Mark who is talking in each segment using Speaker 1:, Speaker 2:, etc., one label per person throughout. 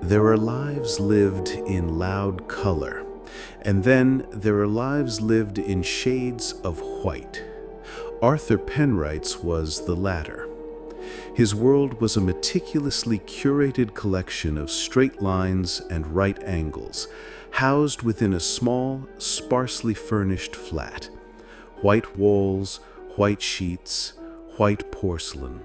Speaker 1: There are lives lived in loud color, and then there are lives lived in shades of white. Arthur Penwright's was the latter. His world was a meticulously curated collection of straight lines and right angles, housed within a small, sparsely furnished flat. White walls, white sheets, white porcelain.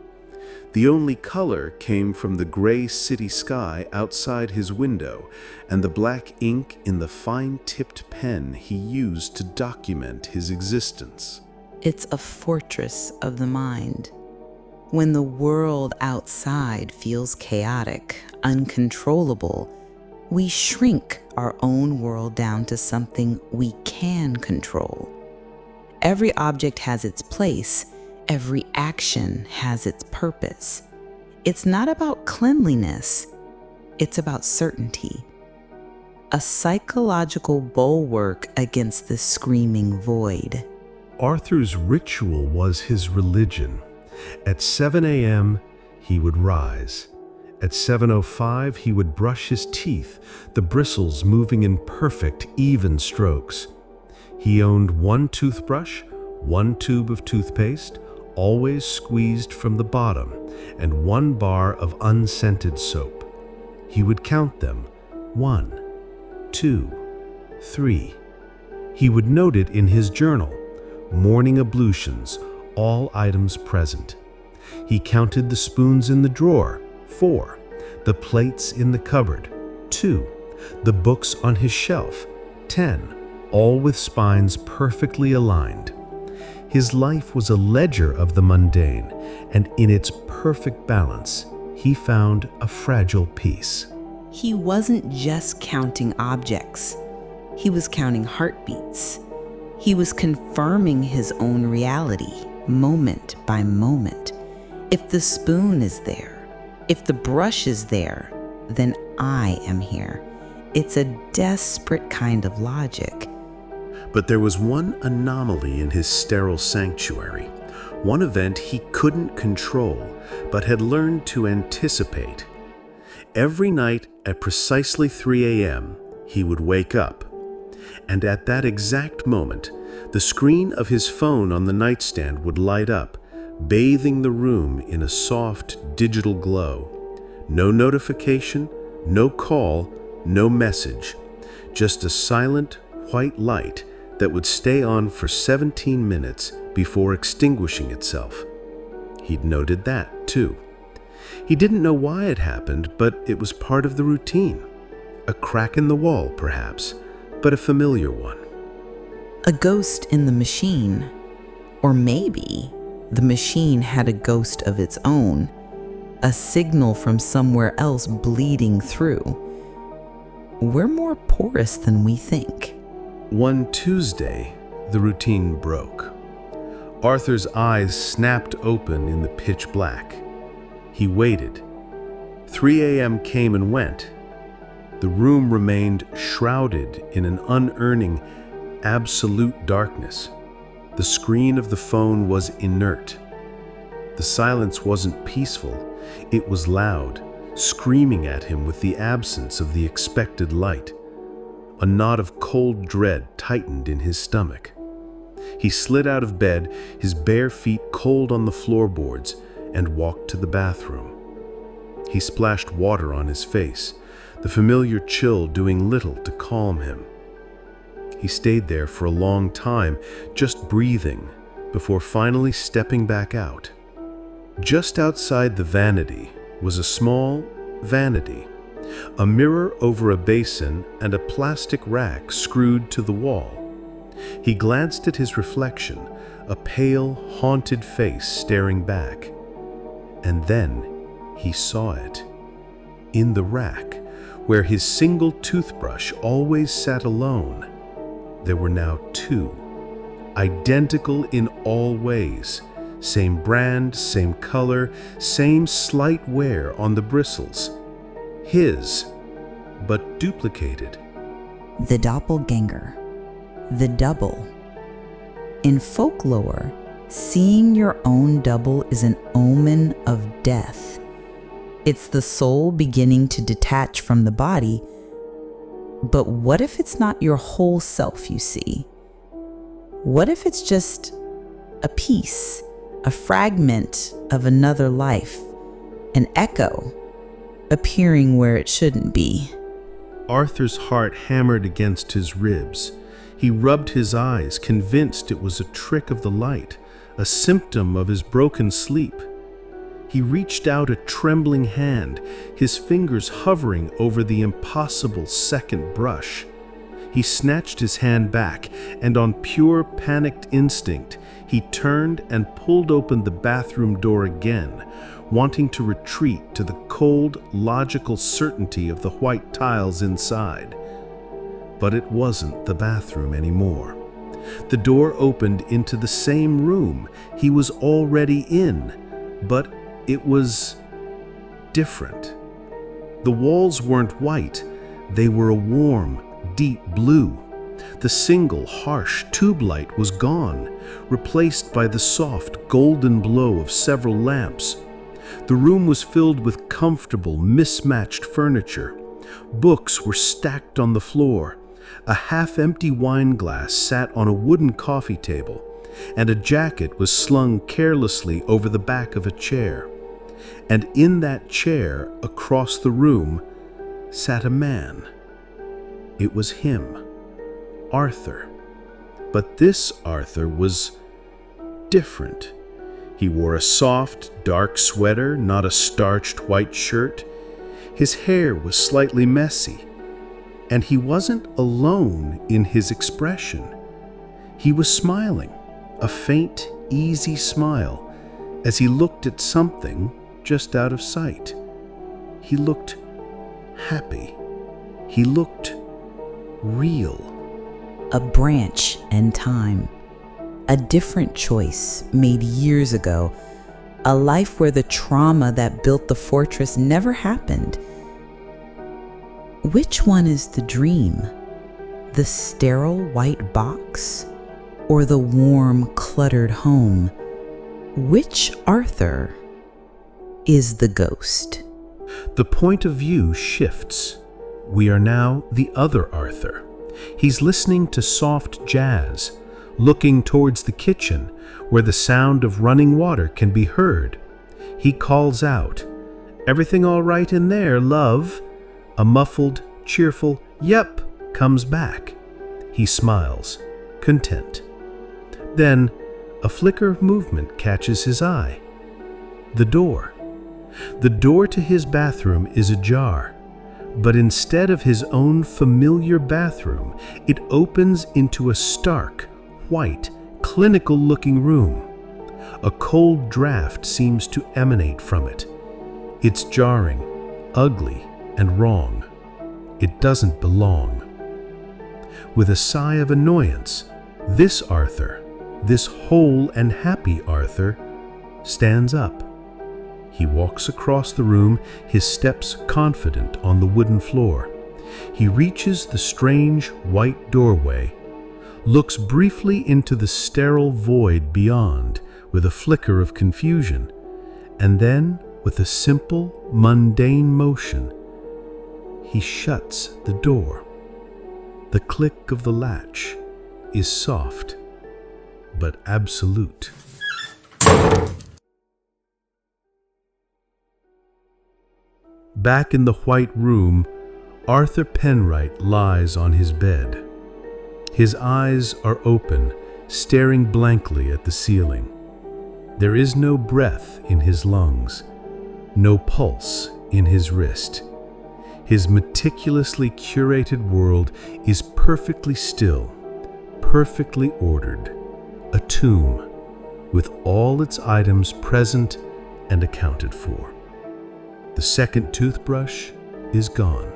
Speaker 1: The only color came from the gray city sky outside his window and the black ink in the fine-tipped pen he used to document his existence.
Speaker 2: It's a fortress of the mind. When the world outside feels chaotic, uncontrollable, we shrink our own world down to something we can control. Every object has its place. Every action has its purpose. It's not about cleanliness, it's about certainty. A psychological bulwark against the screaming void.
Speaker 3: Arthur's ritual was his religion. At 7 a.m., he would rise. At 7:05, he would brush his teeth, the bristles moving in perfect, even strokes. He owned one toothbrush, one tube of toothpaste, always squeezed from the bottom, and one bar of unscented soap. He would count them, 1, 2, 3. He would note it in his journal, morning ablutions, all items present. He counted the spoons in the drawer, 4, the plates in the cupboard, 2, the books on his shelf, 10, all with spines perfectly aligned. His life was a ledger of the mundane, and in its perfect balance, he found a fragile peace.
Speaker 2: He wasn't just counting objects. He was counting heartbeats. He was confirming his own reality, moment by moment. If the spoon is there, if the brush is there, then I am here. It's a desperate kind of logic.
Speaker 1: But there was one anomaly in his sterile sanctuary, one event he couldn't control, but had learned to anticipate. Every night at precisely 3 a.m., he would wake up. And at that exact moment, the screen of his phone on the nightstand would light up, bathing the room in a soft digital glow. No notification, no call, no message, just a silent white light that would stay on for 17 minutes before extinguishing itself. He'd noted that, too. He didn't know why it happened, but it was part of the routine. A crack in the wall, perhaps, but a familiar one.
Speaker 2: A ghost in the machine. Or maybe the machine had a ghost of its own, a signal from somewhere else bleeding through. We're more porous than we think.
Speaker 1: One Tuesday, the routine broke. Arthur's eyes snapped open in the pitch black. He waited. 3 a.m. came and went. The room remained shrouded in an unearning, absolute darkness. The screen of the phone was inert. The silence wasn't peaceful. It was loud, screaming at him with the absence of the expected light. A knot of cold dread tightened in his stomach. He slid out of bed, his bare feet cold on the floorboards, and walked to the bathroom. He splashed water on his face, the familiar chill doing little to calm him. He stayed there for a long time, just breathing, before finally stepping back out. Just outside the vanity was a small vanity, a mirror over a basin and a plastic rack screwed to the wall. He glanced at his reflection, a pale, haunted face staring back. And then he saw it. In the rack, where his single toothbrush always sat alone, there were now 2, identical in all ways. Same brand, same color, same slight wear on the bristles. His, but duplicated.
Speaker 2: The doppelganger. The double. In folklore, seeing your own double is an omen of death. It's the soul beginning to detach from the body. But what if it's not your whole self you see? What if it's just a piece, a fragment of another life, an echo appearing where it shouldn't be?
Speaker 1: Arthur's heart hammered against his ribs. He rubbed his eyes, convinced it was a trick of the light, a symptom of his broken sleep. He reached out a trembling hand, his fingers hovering over the impossible second brush. He snatched his hand back, and on pure panicked instinct, he turned and pulled open the bathroom door again, wanting to retreat to the cold, logical certainty of the white tiles inside. But it wasn't the bathroom anymore. The door opened into the same room he was already in, but it was different. The walls weren't white, they were a warm, deep blue. The single, harsh tube light was gone, replaced by the soft, golden glow of several lamps. The room was filled with comfortable, mismatched furniture. Books were stacked on the floor. A half-empty wine glass sat on a wooden coffee table, and a jacket was slung carelessly over the back of a chair. And in that chair, across the room, sat a man. It was him, Arthur. But this Arthur was different. He wore a soft, dark sweater, not a starched white shirt. His hair was slightly messy, and he wasn't alone in his expression. He was smiling, a faint, easy smile, as he looked at something just out of sight. He looked happy. He looked real.
Speaker 2: A branch and time. A different choice made years ago. A life where the trauma that built the fortress never happened. Which one is the dream? The sterile white box? Or the warm, cluttered home? Which Arthur is the ghost?
Speaker 1: The point of view shifts. We are now the other Arthur. He's listening to soft jazz, looking towards the kitchen where the sound of running water can be heard. He calls out, "Everything all right in there, love?" A muffled, cheerful "Yep" comes back. He smiles, content. Then a flicker of movement catches his eye. The door. The door to his bathroom is ajar, but instead of his own familiar bathroom, it opens into a stark, white, clinical-looking room. A cold draft seems to emanate from it. It's jarring, ugly, and wrong. It doesn't belong. With a sigh of annoyance, this Arthur, this whole and happy Arthur, stands up. He walks across the room, his steps confident on the wooden floor. He reaches the strange white doorway, looks briefly into the sterile void beyond with a flicker of confusion, and then, with a simple, mundane motion, he shuts the door. The click of the latch is soft, but absolute. Back in the white room, Arthur Penwright lies on his bed. His eyes are open, staring blankly at the ceiling. There is no breath in his lungs, no pulse in his wrist. His meticulously curated world is perfectly still, perfectly ordered, a tomb with all its items present and accounted for. The second toothbrush is gone.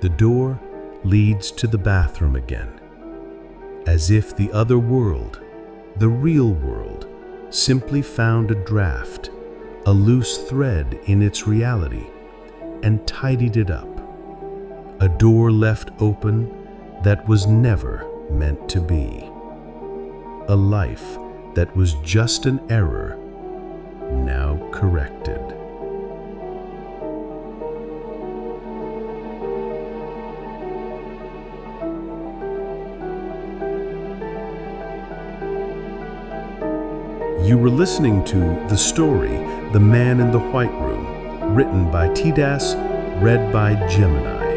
Speaker 1: The door leads to the bathroom again, as if the other world, the real world, simply found a draft, a loose thread in its reality, and tidied it up. A door left open that was never meant to be. A life that was just an error, now corrected. You were listening to the story, The Man in the White Room, written by T-Das, read by Gemini.